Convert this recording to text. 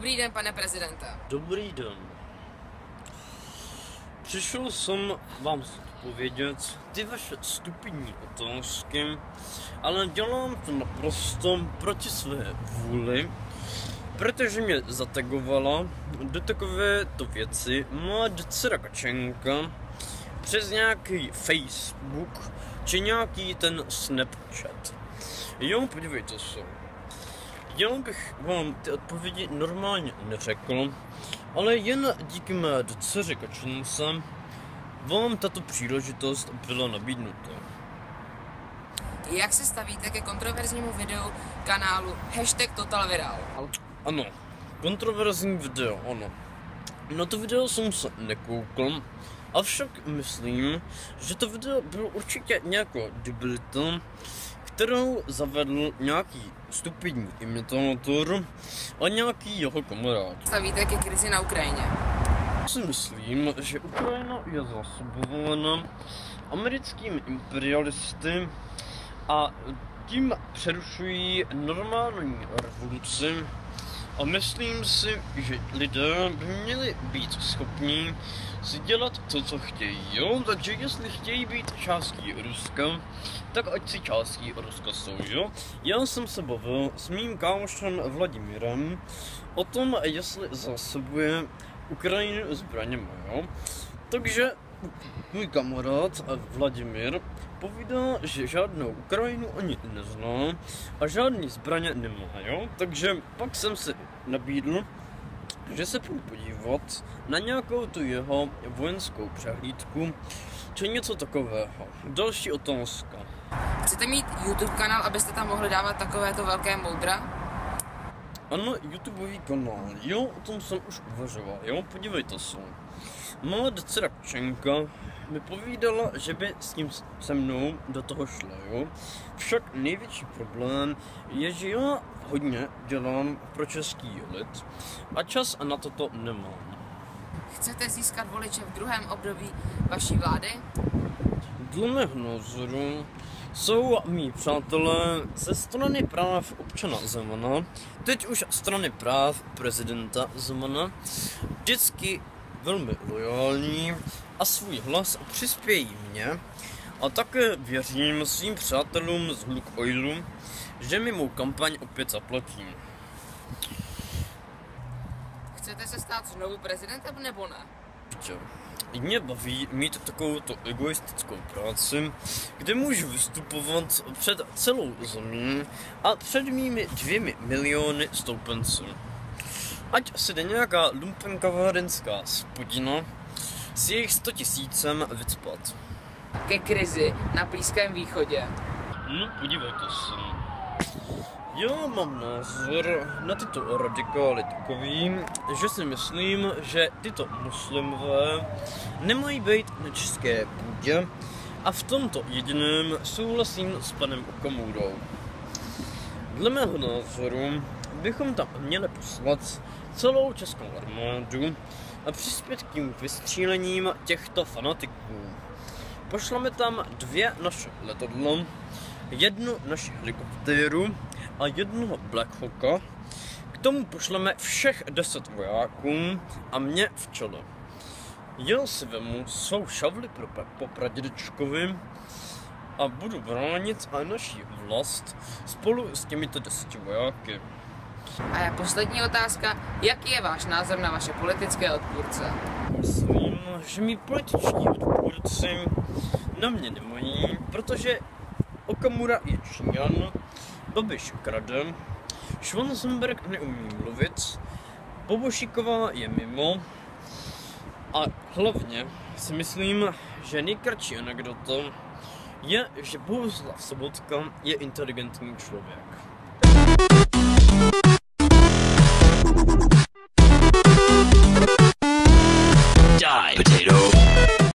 Dobrý den, pane prezidente. Dobrý den. Přišel jsem vám odpovědět ty vaše stupidní otázky, ale dělám to naprosto proti své vůli, protože mě zatagovala do takovéto věci má dcera Kačenka přes nějaký Facebook či nějaký ten Snapchat. Jo, podívejte se. Já bych vám ty odpovědi normálně neřekl, ale jen díky mé dceři Kačence vám tato příležitost byla nabídnuta. Jak se stavíte ke kontroverznímu videu kanálu #TotalViral? Ano, kontroverzní video, ano. Na to video jsem se nekoukl, avšak myslím, že to video bylo určitě nějaká debilita, kterou zavedl nějaký stupidní imitátor a nějaký jeho kamarád. Stavíte ke krizi na Ukrajině? Si myslím, že Ukrajina je zásobována americkými imperialisty a tím přerušují normální revoluci a myslím si, že lidé by měli být schopní si dělat to, co chtějí, jo? Takže jestli chtějí být částí Ruska, tak ať si částí Ruska jsou, jo? Já jsem se bavil s mým kámošem Vladimirem o tom, jestli zásobuje Ukrajinu zbraněmi, jo? Takže můj kamarád Vladimír povídá, že žádnou Ukrajinu ani nezná a žádný zbraně nemá, jo? Takže pak jsem si nabídl, že se půjdu podívat na nějakou tu jeho vojenskou přehlídku, či něco takového. Další otázka. Chcete mít YouTube kanál, abyste tam mohli dávat takovéto velké moudra? Ano, YouTubeový kanál, jo, o tom jsem už uvažoval, jo, podívejte se. Má dcera Kačenka mi povídala, že by s tím se mnou do toho šla, jo. Však největší problém je, že já hodně dělám pro český lid a čas na toto nemám. Chcete získat voliče v druhém období vaší vlády? Dle mého názoru jsou mý přátelé ze strany práv občana Zemana, teď už strany práv prezidenta Zemana, vždycky velmi lojální a svůj hlas přispějí mně a také věřím svým přátelům z Lukoilu, že mi mou kampaň opět zaplatí. Chcete se stát znovu prezidentem nebo ne? Mě baví mít takovouto egoistickou práci, kde můžu vystupovat před celou zemí a před mými 2 miliony stoupenců. Ať si jde nějaká lumpenkavárenská spodina s jejich 100 000 vycpat. Ke krizi na Blízkém východě. No, podívejte se. Já mám názor na tyto radikály takový, že si myslím, že tyto muslimové nemají být na české půdě a v tomto jediném souhlasím s panem Okamurou. Dle mého názoru bychom tam měli poslat celou českou armádu a přispět k tím vystřílením těchto fanatiků. Pošleme tam 2 naše letadla, 1 naši helikoptéru a 1 Black Hawka. K tomu pošleme všech 10 vojáků a mě v čele. Já si vemu svou šavli po pradědečkovi a budu bránit a naši vlast spolu s těmito 10 vojáky. A poslední otázka, jaký je váš názor na vaše politické odpůrce? Myslím, že mý političní odpůrci na mě nemají, protože Okamura je Číňan, Babiš krade, Schwarzenberg neumí mluvit, Bobošíková je mimo a hlavně si myslím, že nejkratší anekdota je, že Bohuslav Sobotka je inteligentní člověk. Die, potato.